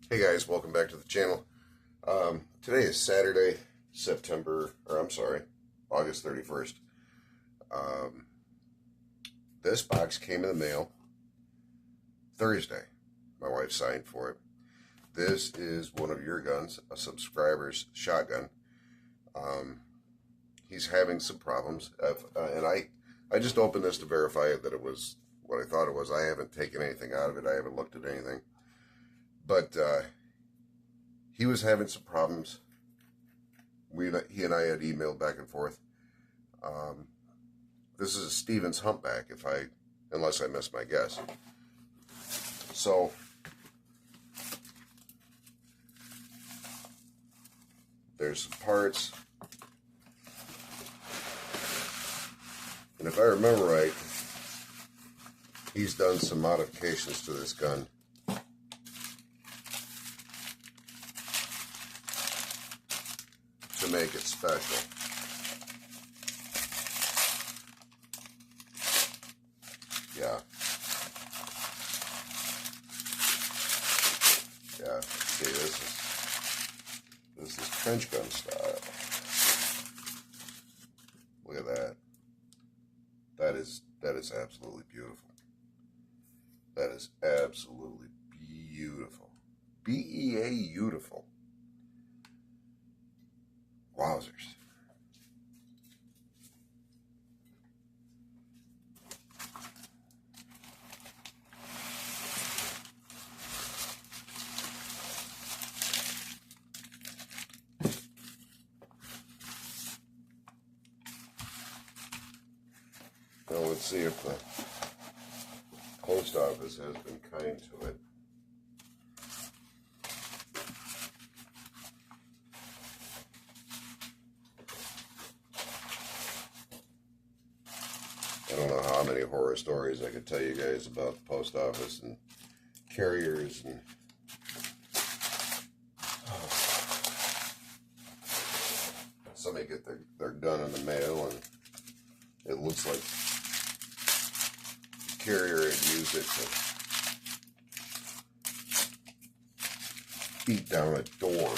Hey guys, welcome back to the channel. Today is Saturday, August 31st. This box came in the mail Thursday. My wife signed for it. This is one of your guns, a subscriber's shotgun. He's having some problems, and I just opened this to verify that it was what I thought it was. I haven't taken anything out of it. I haven't looked at anything. But he was having some problems. He and I had emailed back and forth. This is a Stevens humpback, unless I missed my guess. So there's some parts, and if I remember right, he's done some modifications to this gun. To make it special. Yeah. See, this is trench gun style. Look at that. That is absolutely beautiful. That is absolutely beautiful. beautiful. Wowzers. Now let's see if the post office has been kind to it. I don't know how many horror stories I could tell you guys about the post office and carriers and somebody get their gun in the mail and it looks like the carrier had used it to beat down a door.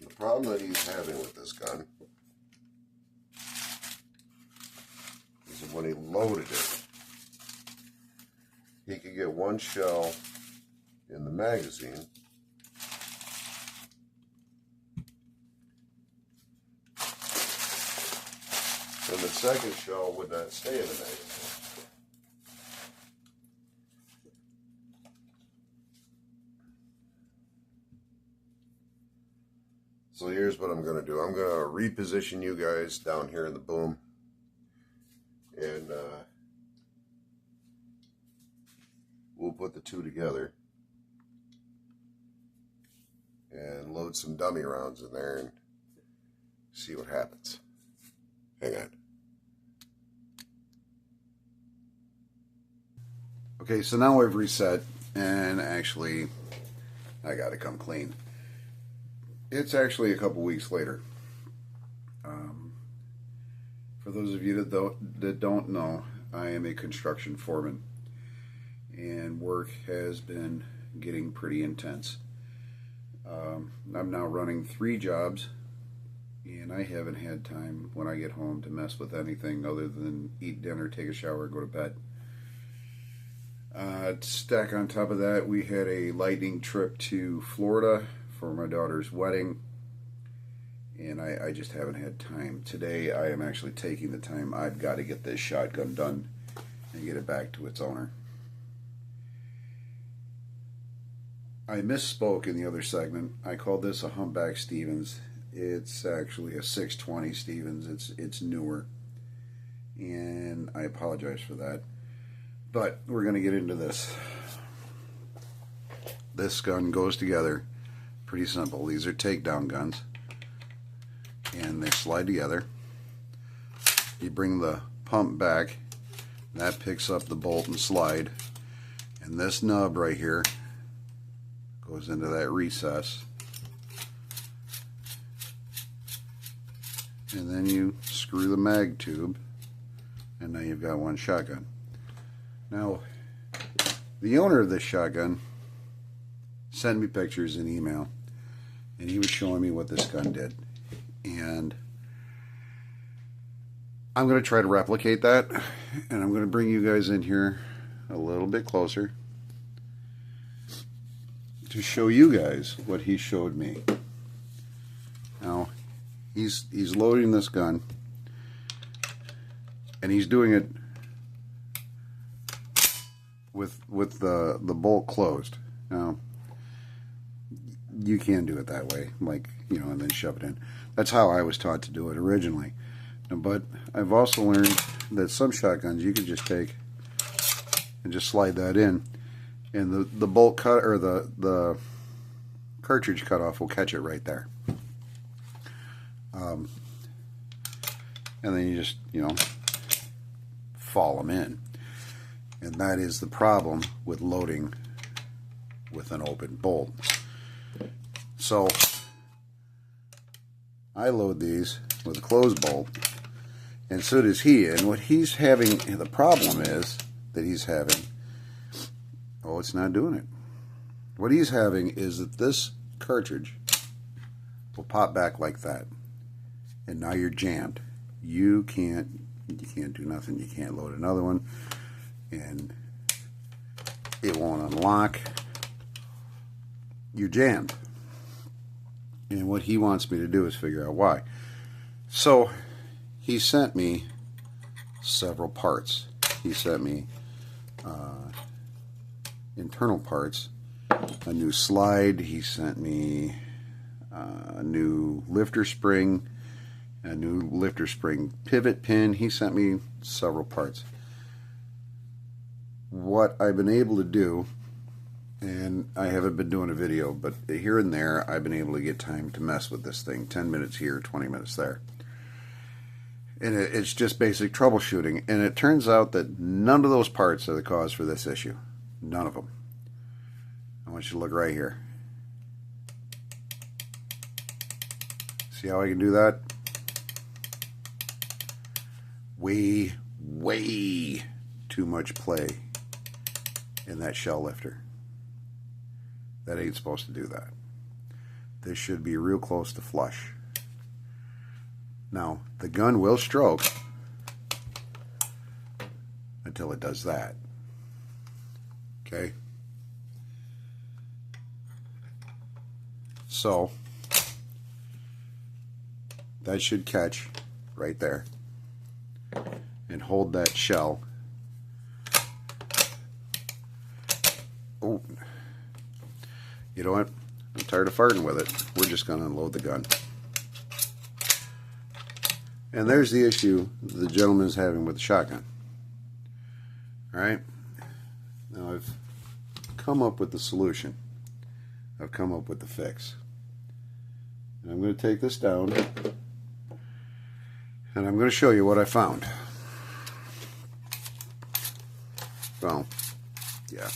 The problem that he's having with this gun is that when he loaded it, he could get one shell in the magazine, and the second shell would not stay in the magazine. So here's what I'm going to do. I'm going to reposition you guys down here in the boom. And we'll put the two together. And load some dummy rounds in there and see what happens. Hang on. Okay, so now I've reset. And actually, I got to come clean. It's actually a couple weeks later. For those of you that don't know, I am a construction foreman, and work has been getting pretty intense. I'm now running 3 jobs, and I haven't had time when I get home to mess with anything other than eat dinner, take a shower, go to bed. Stack on top of that, we had a lightning trip to Florida for my daughter's wedding, and I just haven't had time. Today I am actually taking the time. I've got to get this shotgun done and get it back to its owner. I misspoke in the other segment. I called this a humpback Stevens. It's actually a 620 Stevens. It's newer, and I apologize for that. But we're going to get into this. This gun goes together pretty simple. These are takedown guns, and they slide together. You bring the pump back, that picks up the bolt and slide, and this nub right here Goes into that recess. And then you screw the mag tube, and now you've got one shotgun. Now, the owner of this shotgun sent me pictures in email, and he was showing me what this gun did. And I'm going to try to replicate that, and I'm going to bring you guys in here a little bit closer to show you guys what he showed me. Now, he's loading this gun, and he's doing it with the bolt closed. Now, you can do it that way, like, you know, and then shove it in. That's how I was taught to do it originally. But I've also learned that some shotguns you can just take and just slide that in, and the bolt cut, or the cartridge cutoff will catch it right there. And then you just, you know, fall them in. And that is the problem with loading with an open bolt. So I load these with a closed bolt, and so does he. And what he's having, the problem is that he's having, oh, it's not doing it. What he's having is that this cartridge will pop back like that, and now you're jammed. You can't do nothing. You can't load another one, and it won't unlock. You're jammed. And what he wants me to do is figure out why. So he sent me several parts. He sent me internal parts, a new slide. He sent me a new lifter spring, a new lifter spring pivot pin. He sent me several parts. What I've been able to do, and I haven't been doing a video, but here and there I've been able to get time to mess with this thing. 10 minutes here, 20 minutes there. And it's just basic troubleshooting. And it turns out that none of those parts are the cause for this issue. None of them. I want you to look right here. See how I can do that? Way too much play in that shell lifter. That ain't supposed to do that. This should be real close to flush. Now, the gun will stroke until it does that. Okay? So, that should catch right there and hold that shell. Oh, you know what? I'm tired of farting with it. We're just going to unload the gun. And there's the issue the gentleman is having with the shotgun. Alright? Now I've come up with the solution. I've come up with the fix. And I'm going to take this down, and I'm going to show you what I found. So, yeah.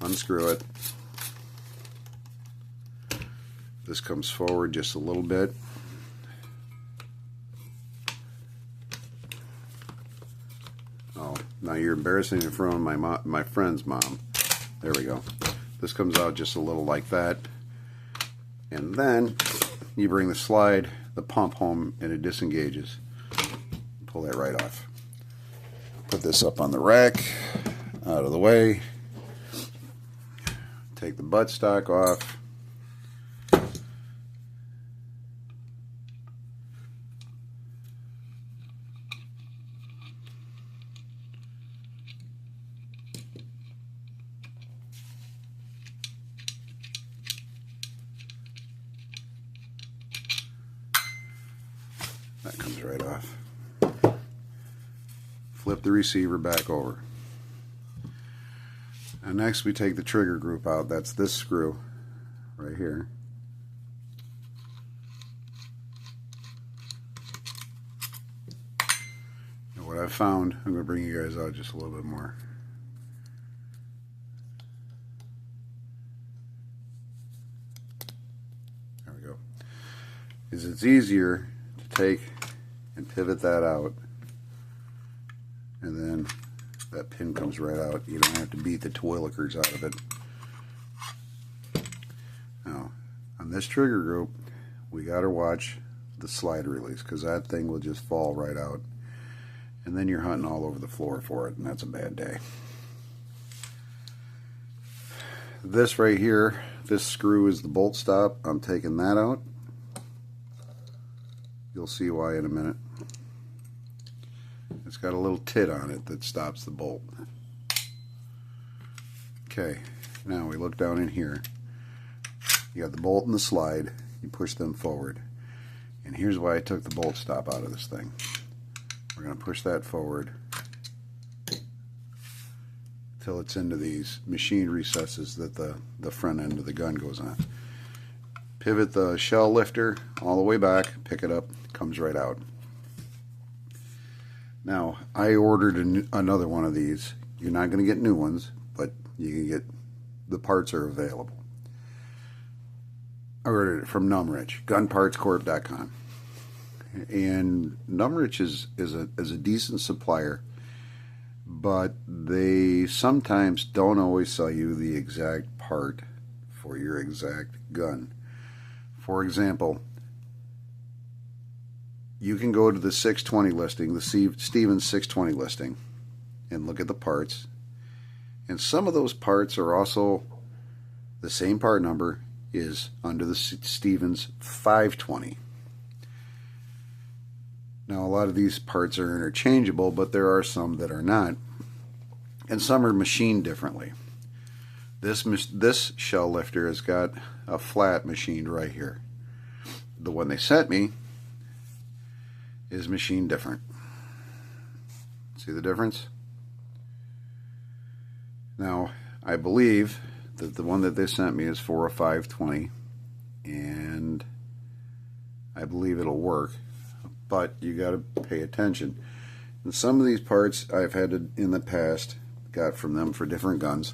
Unscrew it. This comes forward just a little bit. Oh, now you're embarrassing in front of my friend's mom. There we go. This comes out just a little like that. And then you bring the slide, the pump home, and it disengages. Pull that right off. Put this up on the rack, out of the way. Take the buttstock off. That comes right off. Flip the receiver back over. And next we take the trigger group out. That's this screw right here. And what I've found, I'm going to bring you guys out just a little bit more. we go. Is it's easier to take and pivot that out, and then that pin comes right out. You don't have to beat the twillikers out of it. Now, on this trigger group, we got to watch the slide release, because that thing will just fall right out, and then you're hunting all over the floor for it, and that's a bad day. This right here, this screw is the bolt stop. I'm taking that out. You'll see why in a minute. It's got a little tit on it that stops the bolt. Okay, now we look down in here. You got the bolt and the slide. You push them forward. And here's why I took the bolt stop out of this thing. We're going to push that forward till it's into these machine recesses that the front end of the gun goes on. Pivot the shell lifter all the way back, pick it up, comes right out. Now, I ordered another one of these. You're not going to get new ones, but you can get, the parts are available. I ordered it from Numrich, gunpartscorp.com. And Numrich is a decent supplier, but they sometimes don't always sell you the exact part for your exact gun. For example, you can go to the 620 listing, the Stevens 620 listing, and look at the parts. And some of those parts are also, the same part number is under the Stevens 520. Now, a lot of these parts are interchangeable, but there are some that are not, and some are machined differently. This shell lifter has got a flat machined right here. The one they sent me is machined different. See the difference? Now, I believe that the one that they sent me is for a 520, and I believe it'll work, but you got to pay attention. And some of these parts I've had to, in the past, got from them for different guns.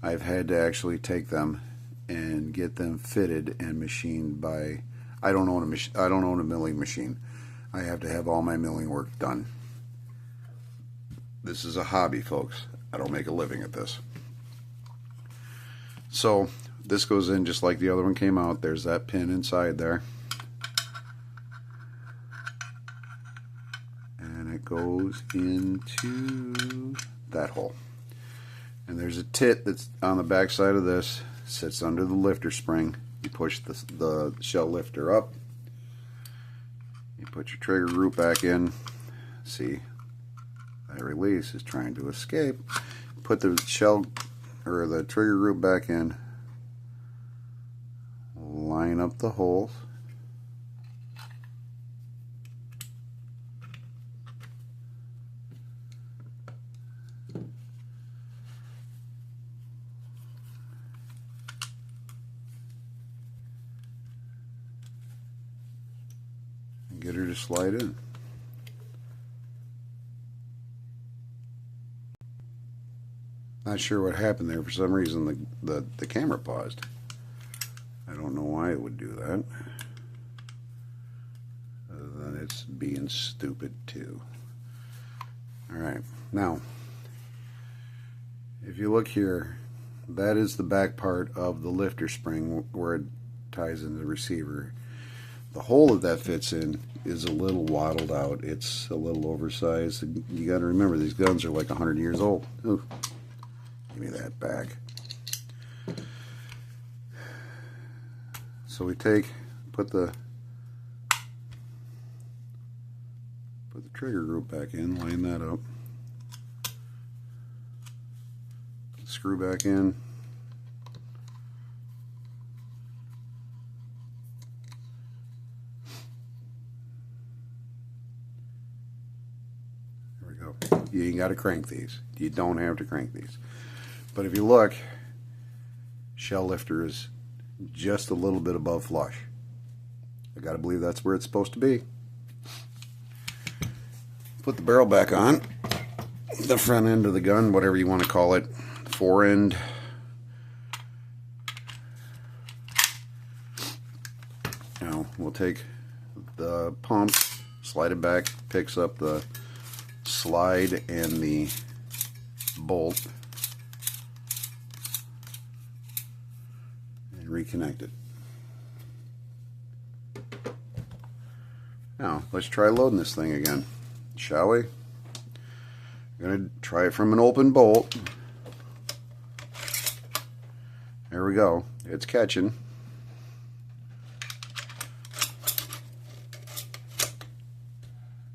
I've had to actually take them and get them fitted and machined by, I don't own a milling machine. I have to have all my milling work done. This is a hobby, folks. I don't make a living at this. So this goes in just like the other one came out. There's that pin inside there. And it goes into that hole. And there's a tit that's on the back side of this, sits under the lifter spring. You push the shell lifter up. You put your trigger group back in. See, that release is trying to escape. Put the shell or the trigger group back in. Line up the holes. Get her to slide in. Not sure what happened there. For some reason the camera paused. I don't know why it would do that. Other than it's being stupid too. Alright, now if you look here, that is the back part of the lifter spring where it ties into the receiver. The hole that fits in is a little waddled out. It's a little oversized. You got to remember, these guns are like 100 years old. Ooh, give me that back. So we put the trigger group back in, line that up, screw back in. You ain't got to crank these. You don't have to crank these. But if you look, shell lifter is just a little bit above flush. I got to believe that's where it's supposed to be. Put the barrel back on. The front end of the gun, whatever you want to call it. Forend. Now we'll take the pump, slide it back, picks up the slide and the bolt, and reconnect it. Now let's try loading this thing again, shall we? I'm going to try it from an open bolt. There we go. It's catching.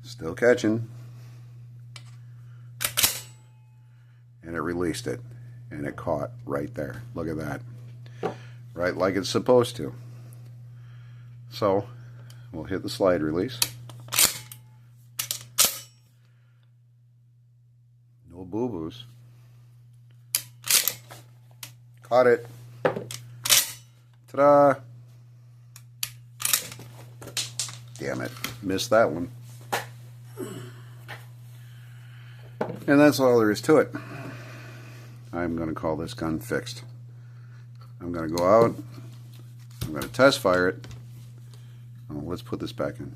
Still catching. And it released it. And it caught right there. Look at that. Right like it's supposed to. So, we'll hit the slide release. No boo-boos. Caught it. Ta-da! Damn it. Missed that one. And that's all there is to it. I'm going to call this gun fixed. I'm going to go out. I'm going to test fire it. Oh, let's put this back in.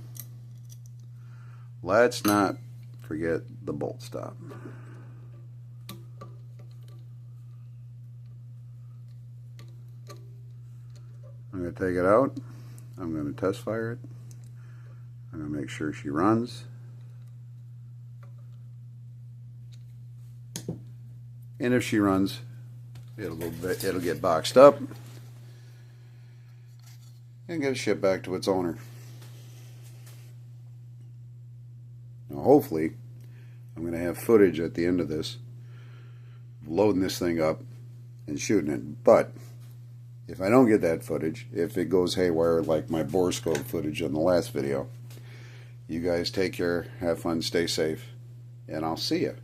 Let's not forget the bolt stop. I'm going to take it out. I'm going to test fire it. I'm going to make sure she runs. And if she runs, it'll get boxed up and get shipped back to its owner. Now hopefully I'm going to have footage at the end of this loading this thing up and shooting it. But if I don't get that footage, if it goes haywire like my bore scope footage in the last video, you guys take care, have fun, stay safe, and I'll see you.